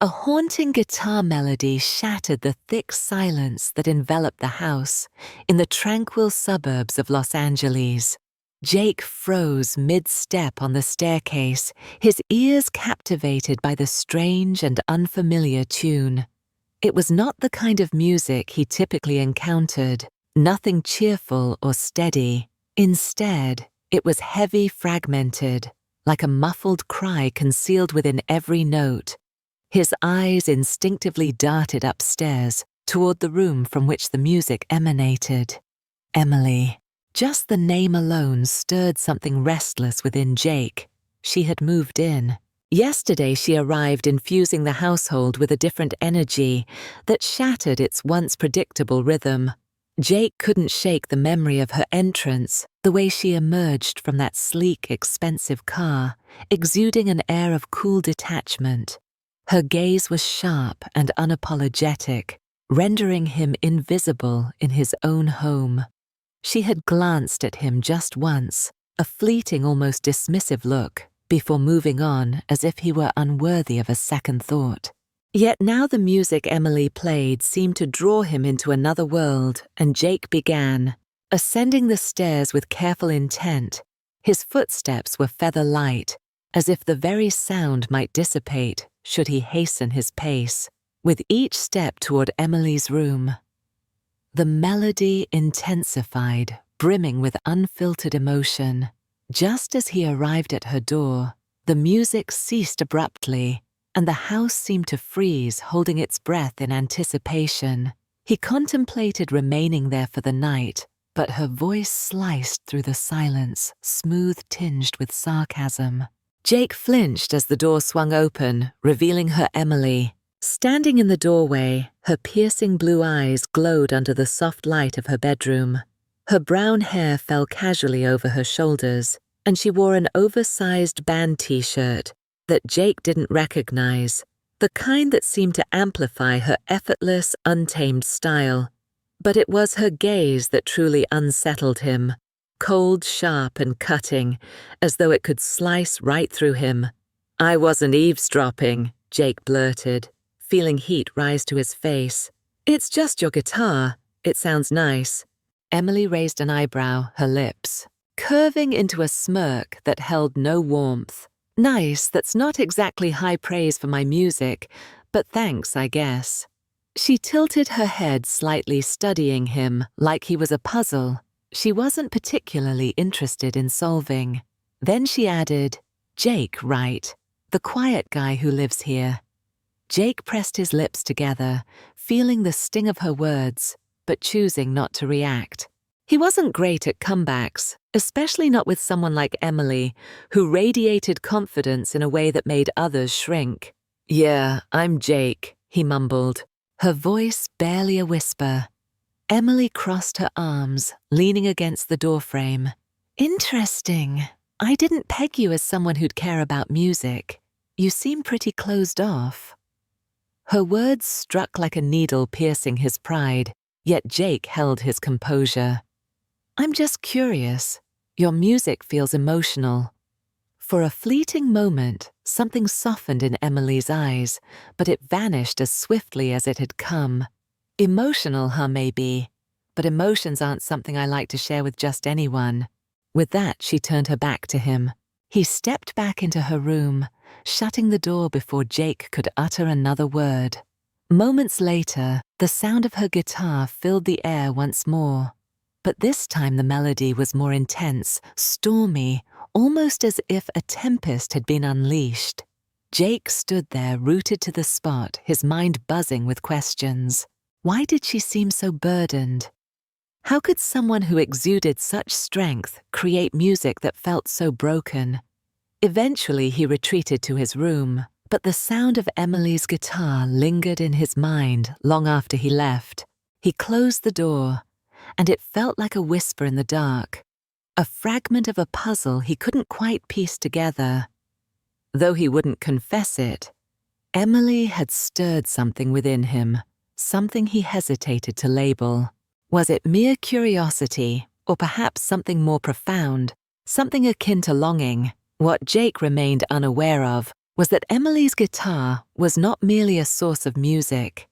A haunting guitar melody shattered the thick silence that enveloped the house in the tranquil suburbs of Los Angeles. Jake froze mid-step on the staircase, his ears captivated by the strange and unfamiliar tune. It was not the kind of music he typically encountered, nothing cheerful or steady. Instead, it was heavy, fragmented, like a muffled cry concealed within every note. His eyes instinctively darted upstairs toward the room from which the music emanated. Emily. Just the name alone stirred something restless within Jake. She had moved in. Yesterday she arrived infusing the household with a different energy that shattered its once predictable rhythm. Jake couldn't shake the memory of her entrance, the way she emerged from that sleek, expensive car, exuding an air of cool detachment. Her gaze was sharp and unapologetic, rendering him invisible in his own home. She had glanced at him just once, a fleeting, almost dismissive look, before moving on as if he were unworthy of a second thought. Yet now the music Emily played seemed to draw him into another world, and Jake began, ascending the stairs with careful intent. His footsteps were feather light, as if the very sound might dissipate should he hasten his pace, with each step toward Emily's room. The melody intensified, brimming with unfiltered emotion. Just as he arrived at her door, the music ceased abruptly, and the house seemed to freeze, holding its breath in anticipation. He contemplated remaining there for the night, but her voice sliced through the silence, smooth tinged with sarcasm. Jake flinched as the door swung open, revealing her Emily. Standing in the doorway, her piercing blue eyes glowed under the soft light of her bedroom. Her brown hair fell casually over her shoulders, and she wore an oversized band t-shirt that Jake didn't recognize, the kind that seemed to amplify her effortless, untamed style. But it was her gaze that truly unsettled him, cold, sharp, and cutting, as though it could slice right through him. "I wasn't eavesdropping," Jake blurted, feeling heat rise to his face. "It's just your guitar. It sounds nice." Emily raised an eyebrow, her lips curving into a smirk that held no warmth. "Nice, that's not exactly high praise for my music, but thanks, I guess." She tilted her head slightly, studying him like he was a puzzle she wasn't particularly interested in solving. Then she added, "Jake, right? The quiet guy who lives here." Jake pressed his lips together, feeling the sting of her words, but choosing not to react. He wasn't great at comebacks, especially not with someone like Emily, who radiated confidence in a way that made others shrink. "Yeah, I'm Jake," he mumbled, her voice barely a whisper. Emily crossed her arms, leaning against the doorframe. "Interesting. I didn't peg you as someone who'd care about music. You seem pretty closed off." Her words struck like a needle piercing his pride, yet Jake held his composure. "I'm just curious. Your music feels emotional." For a fleeting moment, something softened in Emily's eyes, but it vanished as swiftly as it had come. "Emotional, huh, maybe? But emotions aren't something I like to share with just anyone." With that, she turned her back to him. He stepped back into her room, shutting the door before Jake could utter another word. Moments later, the sound of her guitar filled the air once more. But this time the melody was more intense, stormy, almost as if a tempest had been unleashed. Jake stood there, rooted to the spot, his mind buzzing with questions. Why did she seem so burdened? How could someone who exuded such strength create music that felt so broken? Eventually he retreated to his room, but the sound of Emily's guitar lingered in his mind long after he left. He closed the door, and it felt like a whisper in the dark, a fragment of a puzzle he couldn't quite piece together. Though he wouldn't confess it, Emily had stirred something within him, something he hesitated to label. Was it mere curiosity, or perhaps something more profound, something akin to longing? What Jake remained unaware of was that Emily's guitar was not merely a source of music.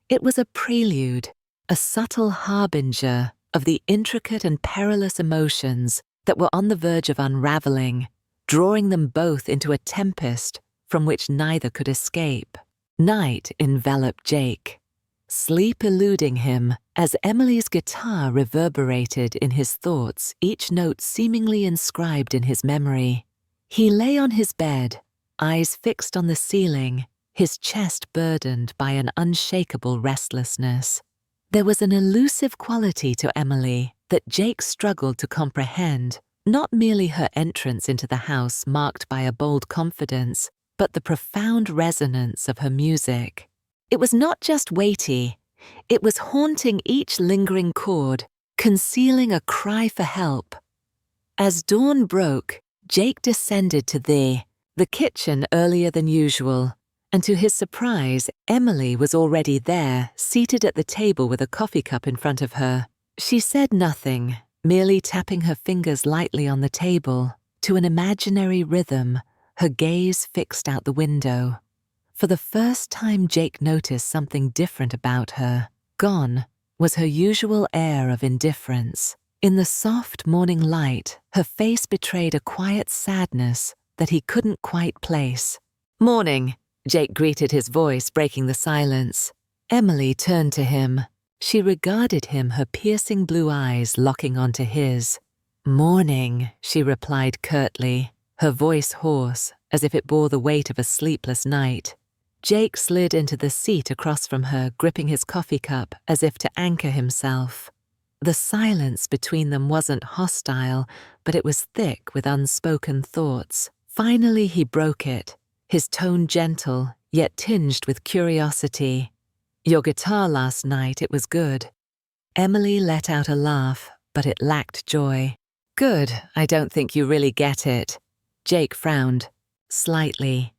It was a prelude, a subtle harbinger of the intricate and perilous emotions that were on the verge of unraveling, drawing them both into a tempest from which neither could escape. Night enveloped Jake, sleep eluding him as Emily's guitar reverberated in his thoughts, each note seemingly inscribed in his memory. He lay on his bed, eyes fixed on the ceiling, his chest burdened by an unshakable restlessness. There was an elusive quality to Emily that Jake struggled to comprehend, not merely her entrance into the house marked by a bold confidence, but the profound resonance of her music. It was not just weighty, it was haunting each lingering chord, concealing a cry for help. As dawn broke, Jake descended to the kitchen earlier than usual, and to his surprise, Emily was already there, seated at the table with a coffee cup in front of her. She said nothing, merely tapping her fingers lightly on the table, to an imaginary rhythm, her gaze fixed out the window. For the first time, Jake noticed something different about her. Gone was her usual air of indifference. In the soft morning light, her face betrayed a quiet sadness that he couldn't quite place. "Morning," Jake greeted, his voice breaking the silence. Emily turned to him. She regarded him, her piercing blue eyes locking onto his. "Morning," she replied curtly, her voice hoarse, as if it bore the weight of a sleepless night. Jake slid into the seat across from her, gripping his coffee cup as if to anchor himself. The silence between them wasn't hostile, but it was thick with unspoken thoughts. Finally he broke it, his tone gentle, yet tinged with curiosity. "Your guitar last night, it was good." Emily let out a laugh, but it lacked joy. "Good, I don't think you really get it." Jake frowned, slightly.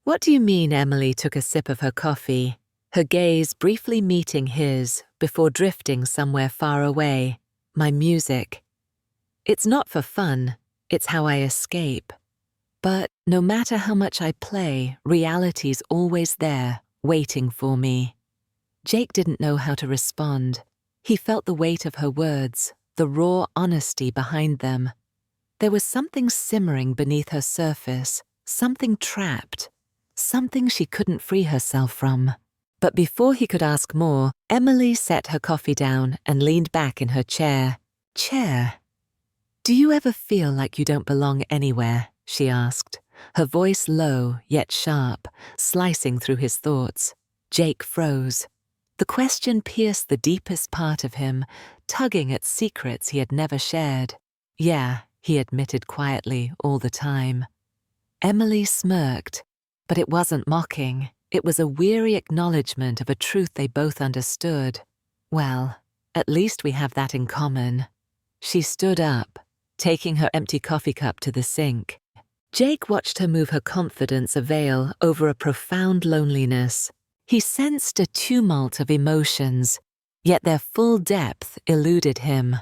"What do you mean?" Emily took a sip of her coffee, her gaze briefly meeting his before drifting somewhere far away. "My music. It's not for fun, it's how I escape. But no matter how much I play, reality's always there, waiting for me." Jake didn't know how to respond. He felt the weight of her words, the raw honesty behind them. There was something simmering beneath her surface, something trapped, something she couldn't free herself from. But before he could ask more, Emily set her coffee down and leaned back in her chair. "Do you ever feel like you don't belong anywhere?" she asked, her voice low yet sharp, slicing through his thoughts. Jake froze. The question pierced the deepest part of him, tugging at secrets he had never shared. "Yeah," he admitted quietly all the time. Emily smirked, but it wasn't mocking. It was a weary acknowledgement of a truth they both understood. "Well, at least we have that in common." She stood up, taking her empty coffee cup to the sink. Jake watched her move her confidence a veil over a profound loneliness. He sensed a tumult of emotions, yet their full depth eluded him.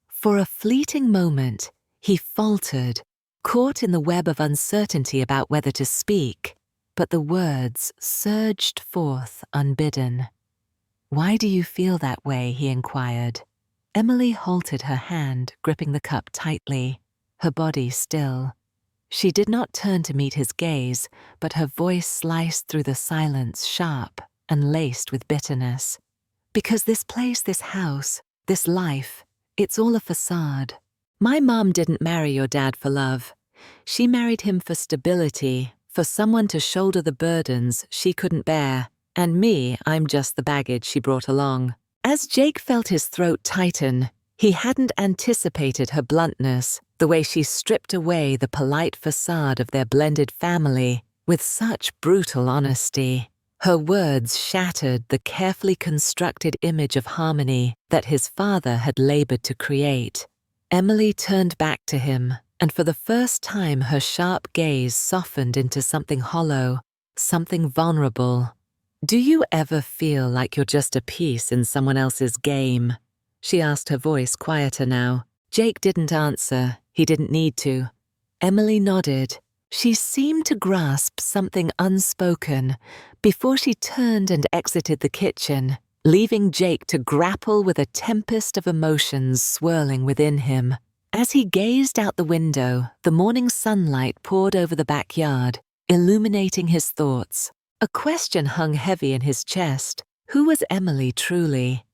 For a fleeting moment, he faltered, caught in the web of uncertainty about whether to speak, but the words surged forth unbidden. "Why do you feel that way?" he inquired. Emily halted her hand, gripping the cup tightly, her body still. She did not turn to meet his gaze, but her voice sliced through the silence, sharp and laced with bitterness. "Because this place, this house, this life, it's all a facade. My mom didn't marry your dad for love. She married him for stability, for someone to shoulder the burdens she couldn't bear. And me, I'm just the baggage she brought along." As Jake felt his throat tighten, he hadn't anticipated her bluntness, the way she stripped away the polite facade of their blended family with such brutal honesty. Her words shattered the carefully constructed image of harmony that his father had labored to create. Emily turned back to him, and for the first time her sharp gaze softened into something hollow, something vulnerable. "Do you ever feel like you're just a piece in someone else's game?" she asked, her voice quieter now. Jake didn't answer. He didn't need to. Emily nodded, She seemed to grasp something unspoken before she turned and exited the kitchen, leaving Jake to grapple with a tempest of emotions swirling within him. As he gazed out the window, the morning sunlight poured over the backyard, illuminating his thoughts. A question hung heavy in his chest. Who was Emily truly?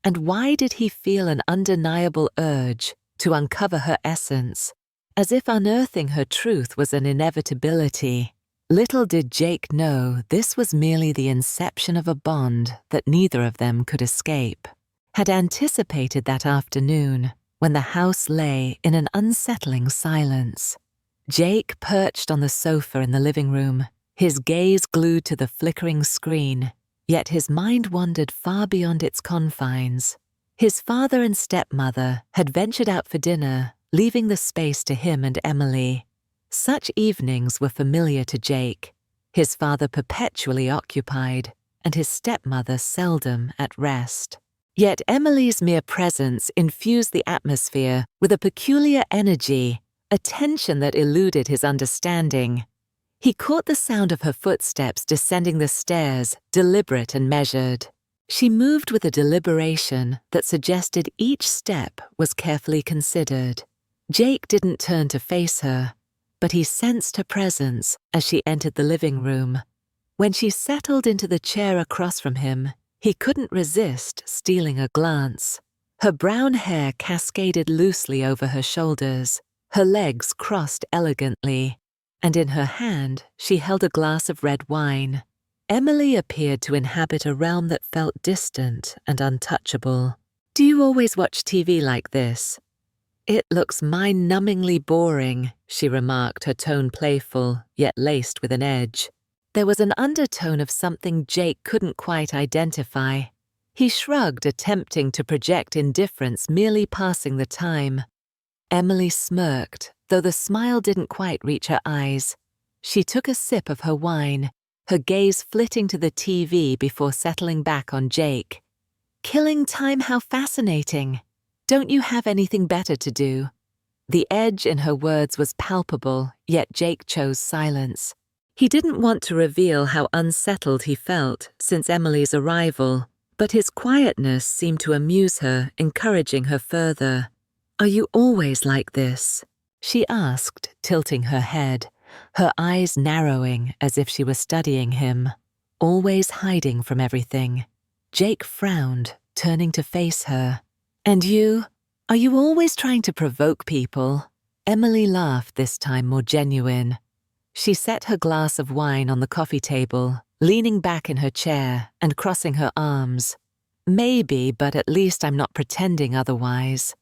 And why did he feel an undeniable urge to uncover her essence, as if unearthing her truth was an inevitability? Little did Jake know this was merely the inception of a bond that neither of them could escape. Had anticipated that afternoon, when the house lay in an unsettling silence. Jake perched on the sofa in the living room, his gaze glued to the flickering screen, yet his mind wandered far beyond its confines. His father and stepmother had ventured out for dinner, leaving the space to him and Emily. Such evenings were familiar to Jake, his father perpetually occupied, and his stepmother seldom at rest. Yet Emily's mere presence infused the atmosphere with a peculiar energy, a tension that eluded his understanding. He caught the sound of her footsteps descending the stairs, deliberate and measured. She moved with a deliberation that suggested each step was carefully considered. Jake didn't turn to face her, but he sensed her presence as she entered the living room. When she settled into the chair across from him, he couldn't resist stealing a glance. Her brown hair cascaded loosely over her shoulders, her legs crossed elegantly, and in her hand she held a glass of red wine. Emily appeared to inhabit a realm that felt distant and untouchable. "Do you always watch TV like this?" "It looks mind-numbingly boring," she remarked, her tone playful, yet laced with an edge. There was an undertone of something Jake couldn't quite identify. He shrugged, attempting to project indifference, merely passing the time. Emily smirked, though the smile didn't quite reach her eyes. She took a sip of her wine, her gaze flitting to the TV before settling back on Jake. "Killing time, how fascinating. Don't you have anything better to do?" The edge in her words was palpable, yet Jake chose silence. He didn't want to reveal how unsettled he felt since Emily's arrival, but his quietness seemed to amuse her, encouraging her further. "Are you always like this?" she asked, tilting her head, her eyes narrowing as if she were studying him. "Always hiding from everything." Jake frowned, turning to face her. "And you? Are you always trying to provoke people?" Emily laughed, this time more genuine. She set her glass of wine on the coffee table, leaning back in her chair and crossing her arms. "Maybe, but at least I'm not pretending otherwise."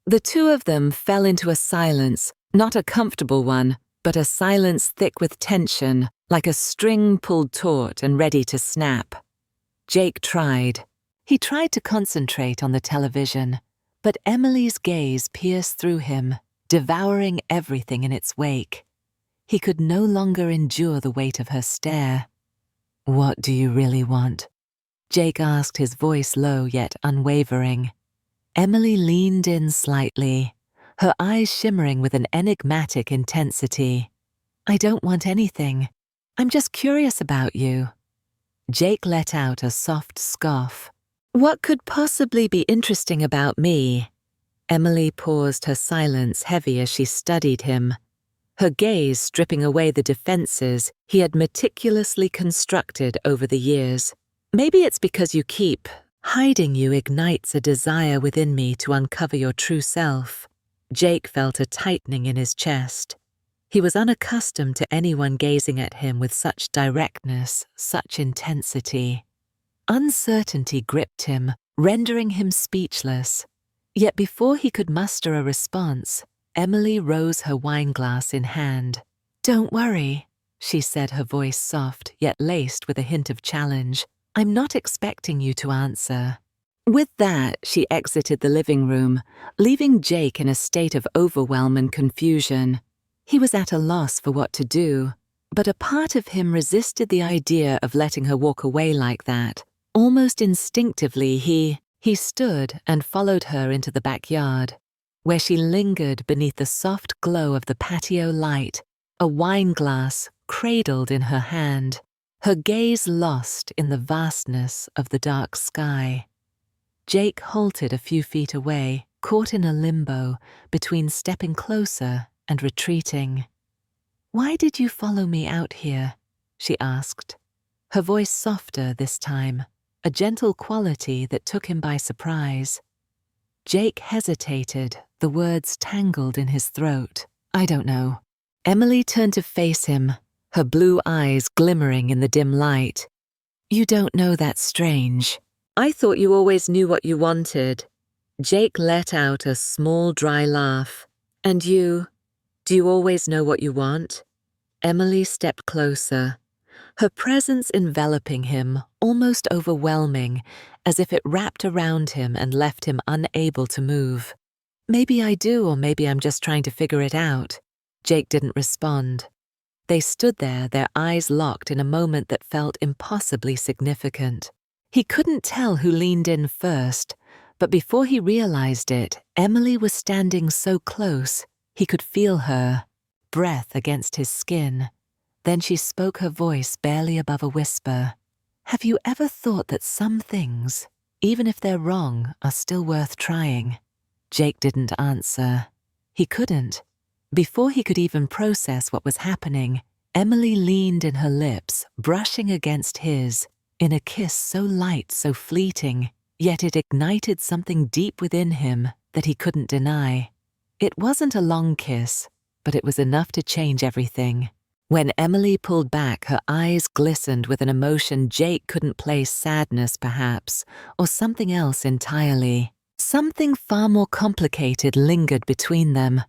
The two of them fell into a silence, not a comfortable one, but a silence thick with tension, like a string pulled taut and ready to snap. Jake tried. He tried to concentrate on the television, but Emily's gaze pierced through him, devouring everything in its wake. He could no longer endure the weight of her stare. "What do you really want?" Jake asked, his voice low yet unwavering. Emily leaned in slightly, her eyes shimmering with an enigmatic intensity. "I don't want anything. I'm just curious about you." Jake let out a soft scoff. "What could possibly be interesting about me?" Emily paused, her silence heavy as she studied him, her gaze stripping away the defenses he had meticulously constructed over the years. "Maybe it's because you keep hiding you ignites a desire within me to uncover your true self." Jake felt a tightening in his chest. He was unaccustomed to anyone gazing at him with such directness, such intensity. Uncertainty gripped him, rendering him speechless. Yet before he could muster a response, Emily rose, her wineglass in hand. "Don't worry," she said, her voice soft, yet laced with a hint of challenge. "I'm not expecting you to answer." With that, she exited the living room, leaving Jake in a state of overwhelm and confusion. He was at a loss for what to do, but a part of him resisted the idea of letting her walk away like that. Almost instinctively, he stood and followed her into the backyard, where she lingered beneath the soft glow of the patio light, a wine glass cradled in her hand, her gaze lost in the vastness of the dark sky. Jake halted a few feet away, caught in a limbo between stepping closer and retreating. "Why did you follow me out here?" she asked, her voice softer this time, a gentle quality that took him by surprise. Jake hesitated, the words tangled in his throat. "I don't know." Emily turned to face him, her blue eyes glimmering in the dim light. "You don't know, that's strange. I thought you always knew what you wanted." Jake let out a small, dry laugh. "And you? Do you always know what you want?" Emily stepped closer, her presence enveloping him, almost overwhelming, as if it wrapped around him and left him unable to move. "Maybe I do, or maybe I'm just trying to figure it out." Jake didn't respond. They stood there, their eyes locked in a moment that felt impossibly significant. He couldn't tell who leaned in first, but before he realized it, Emily was standing so close, he could feel her breath against his skin. Then she spoke, her voice barely above a whisper. "Have you ever thought that some things, even if they're wrong, are still worth trying?" Jake didn't answer. He couldn't. Before he could even process what was happening, Emily leaned in her lips, brushing against his, in a kiss so light, so fleeting, yet it ignited something deep within him that he couldn't deny. It wasn't a long kiss, but it was enough to change everything. When Emily pulled back, her eyes glistened with an emotion Jake couldn't place: sadness, perhaps, or something else entirely. Something far more complicated lingered between them.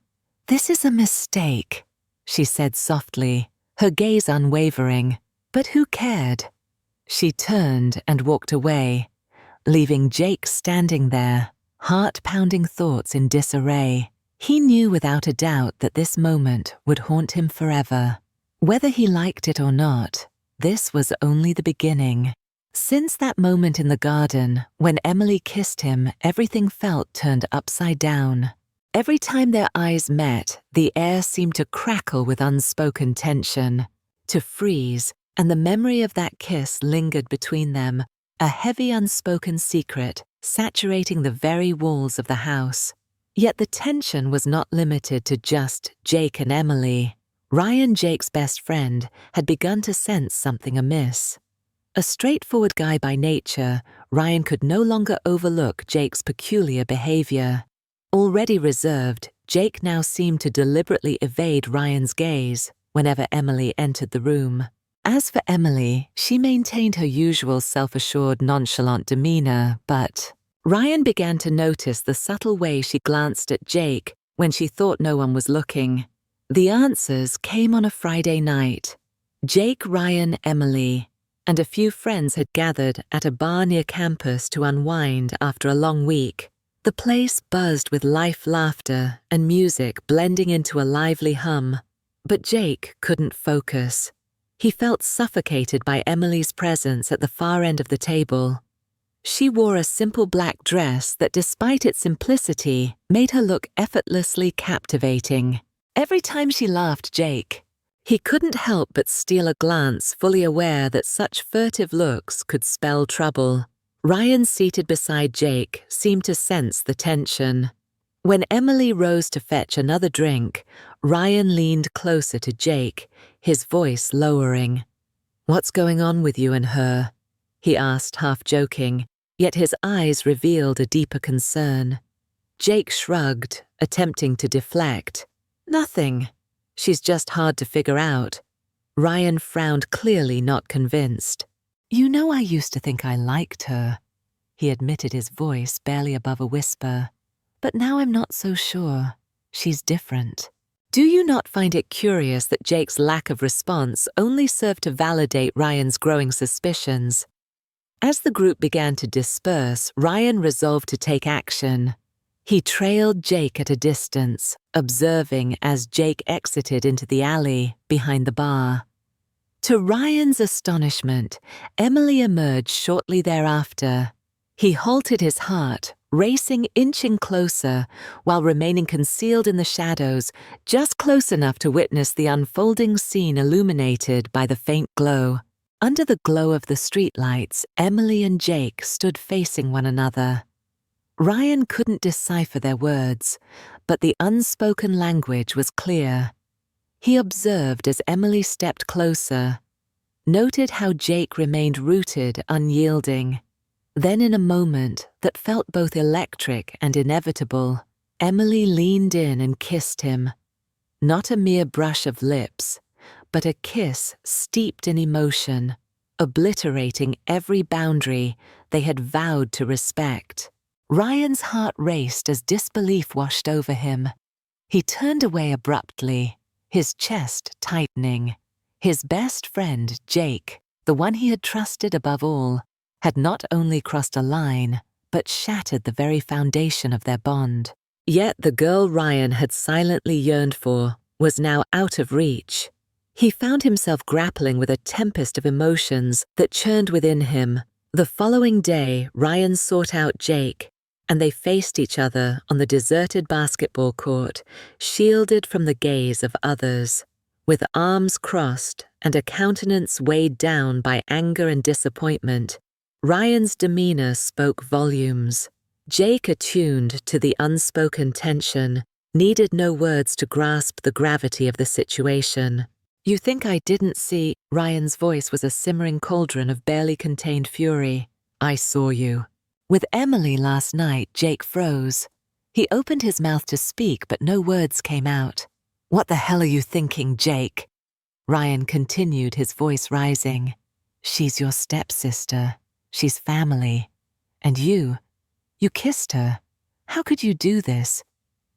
"This is a mistake," she said softly, her gaze unwavering. But who cared? She turned and walked away, leaving Jake standing there, heart-pounding thoughts in disarray. He knew without a doubt that this moment would haunt him forever. Whether he liked it or not, this was only the beginning. Since that moment in the garden, when Emily kissed him, everything felt turned upside down. Every time their eyes met, the air seemed to crackle with unspoken tension, to freeze, and the memory of that kiss lingered between them, a heavy unspoken secret saturating the very walls of the house. Yet the tension was not limited to just Jake and Emily. Ryan, Jake's best friend, had begun to sense something amiss. A straightforward guy by nature, Ryan could no longer overlook Jake's peculiar behavior. Already reserved, Jake now seemed to deliberately evade Ryan's gaze whenever Emily entered the room. As for Emily, she maintained her usual self-assured, nonchalant demeanor, but Ryan began to notice the subtle way she glanced at Jake when she thought no one was looking. The answers came on a Friday night. Jake, Ryan, Emily, and a few friends had gathered at a bar near campus to unwind after a long week. The place buzzed with life, laughter, and music blending into a lively hum. But Jake couldn't focus. He felt suffocated by Emily's presence at the far end of the table. She wore a simple black dress that, despite its simplicity, made her look effortlessly captivating. Every time she laughed, he couldn't help but steal a glance, fully aware that such furtive looks could spell trouble. Ryan, seated beside Jake, seemed to sense the tension. When Emily rose to fetch another drink, Ryan leaned closer to Jake, his voice lowering. "What's going on with you and her?" he asked, half joking, yet his eyes revealed a deeper concern. Jake shrugged, attempting to deflect. "Nothing. She's just hard to figure out." Ryan frowned, clearly not convinced. "You know, I used to think I liked her," he admitted, his voice barely above a whisper. "But now I'm not so sure. She's different." Do you not find it curious that Jake's lack of response only served to validate Ryan's growing suspicions? As the group began to disperse, Ryan resolved to take action. He trailed Jake at a distance, observing as Jake exited into the alley behind the bar. To Ryan's astonishment, Emily emerged shortly thereafter. He halted, his heart racing inching closer while remaining concealed in the shadows, just close enough to witness the unfolding scene illuminated by the faint glow. Under the glow of the streetlights, Emily and Jake stood facing one another. Ryan couldn't decipher their words, but the unspoken language was clear. He observed as Emily stepped closer, noted how Jake remained rooted, unyielding. Then in a moment that felt both electric and inevitable, Emily leaned in and kissed him. Not a mere brush of lips, but a kiss steeped in emotion, obliterating every boundary they had vowed to respect. Ryan's heart raced as disbelief washed over him. He turned away abruptly, his chest tightening. His best friend, Jake, the one he had trusted above all, had not only crossed a line, but shattered the very foundation of their bond. Yet the girl Ryan had silently yearned for was now out of reach. He found himself grappling with a tempest of emotions that churned within him. The following day, Ryan sought out Jake, and they faced each other on the deserted basketball court, shielded from the gaze of others. With arms crossed and a countenance weighed down by anger and disappointment, Ryan's demeanor spoke volumes. Jake, attuned to the unspoken tension, needed no words to grasp the gravity of the situation. "You think I didn't see?" Ryan's voice was a simmering cauldron of barely contained fury. "I saw you." With Emily last night, Jake froze. He opened his mouth to speak, but no words came out. "What the hell are you thinking, Jake?" Ryan continued, his voice rising. "She's your stepsister. She's family. And you kissed her. How could you do this?"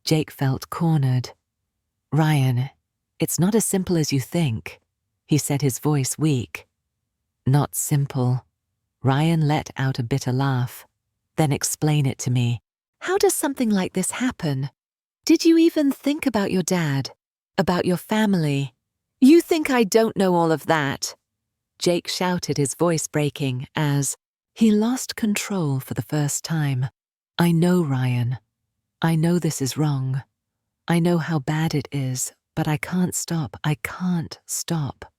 Jake felt cornered. "Ryan, it's not as simple as you think," he said, his voice weak. "Not simple." Ryan let out a bitter laugh. "Then explain it to me. How does something like this happen? Did you even think about your dad? About your family? You think I don't know all of that?" Jake shouted, his voice breaking, as he lost control for the first time. "I know, Ryan. I know this is wrong. I know how bad it is, but I can't stop. I can't stop."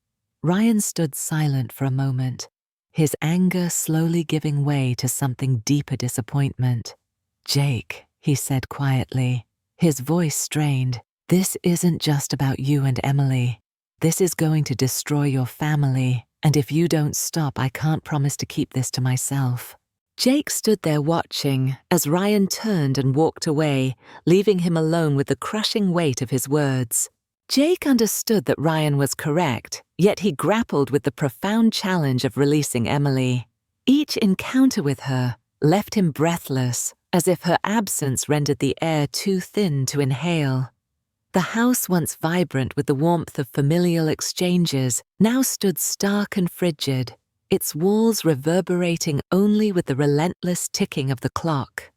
Ryan stood silent for a moment, his anger slowly giving way to something deeper disappointment. "Jake," he said quietly, his voice strained, "this isn't just about you and Emily. This is going to destroy your family, and if you don't stop, I can't promise to keep this to myself." Jake stood there watching as Ryan turned and walked away, leaving him alone with the crushing weight of his words. Jake understood that Ryan was correct, yet he grappled with the profound challenge of releasing Emily. Each encounter with her left him breathless, as if her absence rendered the air too thin to inhale. The house, once vibrant with the warmth of familial exchanges, now stood stark and frigid, its walls reverberating only with the relentless ticking of the clock,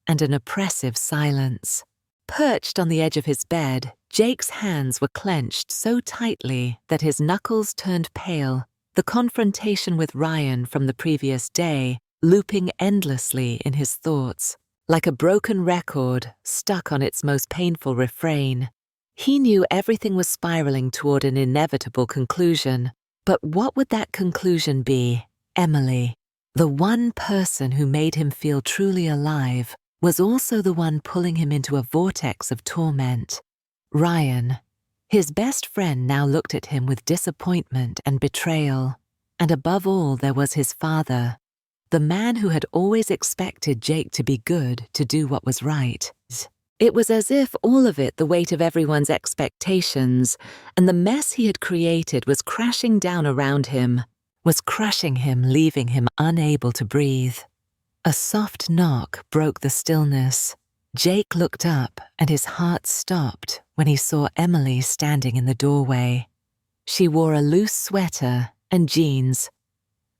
and an oppressive silence. Perched on the edge of his bed, Jake's hands were clenched so tightly that his knuckles turned pale, the confrontation with Ryan from the previous day looping endlessly in his thoughts, like a broken record stuck on its most painful refrain. He knew everything was spiraling toward an inevitable conclusion, but what would that conclusion be? Emily, the one person who made him feel truly alive, was also the one pulling him into a vortex of torment. Ryan, his best friend, now looked at him with disappointment and betrayal. And above all, there was his father, the man who had always expected Jake to be good, to do what was right. It was as if all of it, the weight of everyone's expectations, and the mess he had created was crashing down around him, was crushing him, leaving him unable to breathe. A soft knock broke the stillness. Jake looked up, and his heart stopped when he saw Emily standing in the doorway. She wore a loose sweater and jeans,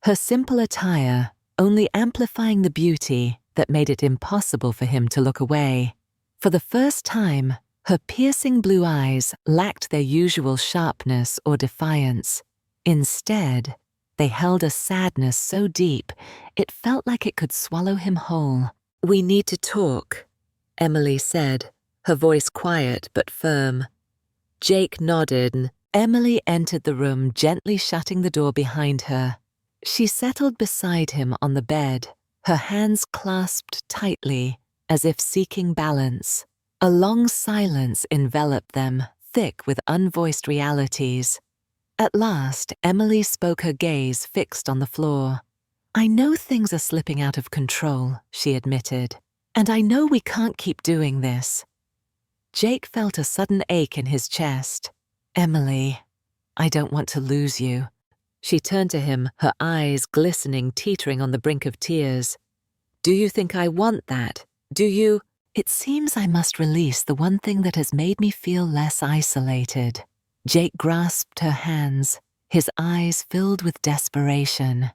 her simple attire only amplifying the beauty that made it impossible for him to look away. For the first time, her piercing blue eyes lacked their usual sharpness or defiance. Instead, they held a sadness so deep it felt like it could swallow him whole. "We need to talk," Emily said, her voice quiet but firm. Jake nodded and Emily entered the room, gently shutting the door behind her. She settled beside him on the bed, her hands clasped tightly, as if seeking balance. A long silence enveloped them, thick with unvoiced realities. At last, Emily spoke, her gaze fixed on the floor. "I know things are slipping out of control," she admitted, "and I know we can't keep doing this." Jake felt a sudden ache in his chest. "Emily, I don't want to lose you." She turned to him, her eyes glistening, teetering on the brink of tears. "Do you think I want that? Do you?" "It seems I must release the one thing that has made me feel less isolated." Jake grasped her hands, his eyes filled with desperation.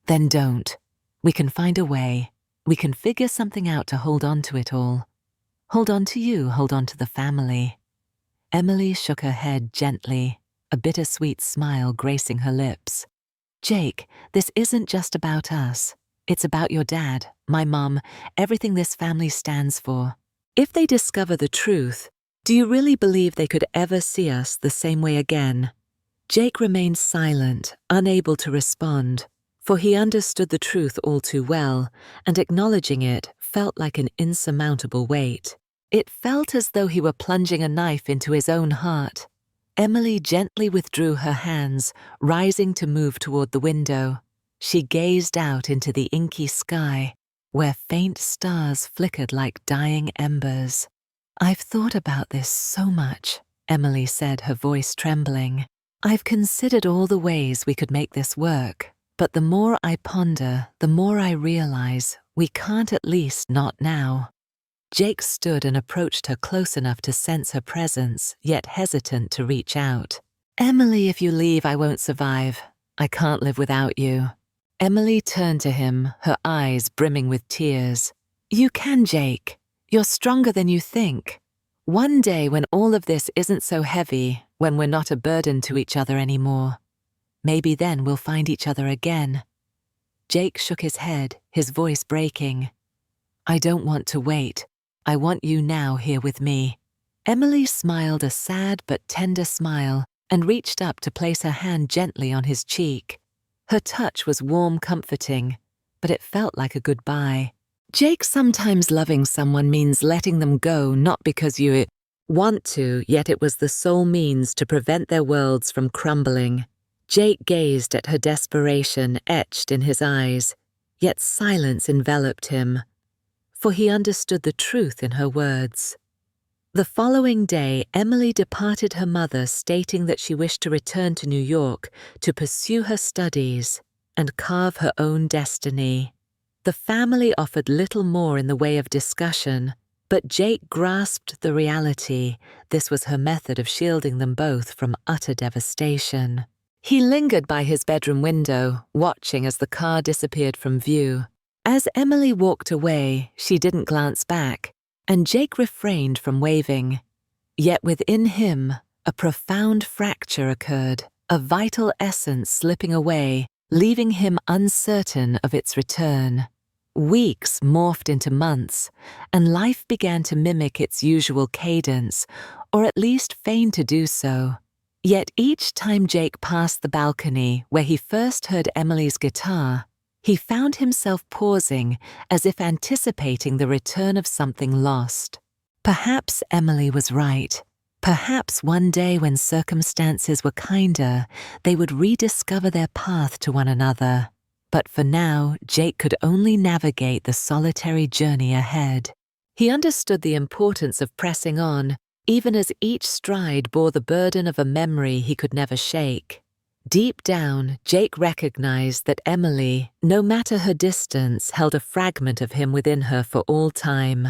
"Then don't. We can find a way. We can figure something out to hold on to it all. Hold on to you, hold on to the family." Emily shook her head gently, a bittersweet smile gracing her lips. "Jake, this isn't just about us. It's about your dad, my mom, everything this family stands for. If they discover the truth, do you really believe they could ever see us the same way again?" Jake remained silent, unable to respond, for he understood the truth all too well, and acknowledging it felt like an insurmountable weight. It felt as though he were plunging a knife into his own heart. Emily gently withdrew her hands, rising to move toward the window. She gazed out into the inky sky, where faint stars flickered like dying embers. "I've thought about this so much," Emily said, her voice trembling. "I've considered all the ways we could make this work, but the more I ponder, the more I realize we can't, at least not now." Jake stood and approached her close enough to sense her presence, yet hesitant to reach out. "Emily, if you leave, I won't survive. I can't live without you." Emily turned to him, her eyes brimming with tears. "You can, Jake. You're stronger than you think. One day when all of this isn't so heavy, when we're not a burden to each other anymore, maybe then we'll find each other again." Jake shook his head, his voice breaking. "I don't want to wait. I want you now here with me." Emily smiled a sad but tender smile and reached up to place her hand gently on his cheek. Her touch was warm, comforting, but it felt like a goodbye. "Jake, sometimes loving someone means letting them go, not because you want to, yet it was the sole means to prevent their worlds from crumbling." Jake gazed at her desperation etched in his eyes, yet silence enveloped him, for he understood the truth in her words. The following day, Emily departed her mother, stating that she wished to return to New York to pursue her studies and carve her own destiny. The family offered little more in the way of discussion, but Jake grasped the reality this was her method of shielding them both from utter devastation. He lingered by his bedroom window, watching as the car disappeared from view. As Emily walked away, she didn't glance back, and Jake refrained from waving. Yet within him, a profound fracture occurred, a vital essence slipping away, leaving him uncertain of its return. Weeks morphed into months, and life began to mimic its usual cadence, or at least feign to do so. Yet each time Jake passed the balcony where he first heard Emily's guitar, he found himself pausing as if anticipating the return of something lost. Perhaps Emily was right. Perhaps one day when circumstances were kinder, they would rediscover their path to one another. But for now, Jake could only navigate the solitary journey ahead. He understood the importance of pressing on, even as each stride bore the burden of a memory he could never shake. Deep down, Jake recognized that Emily, no matter her distance, held a fragment of him within her for all time.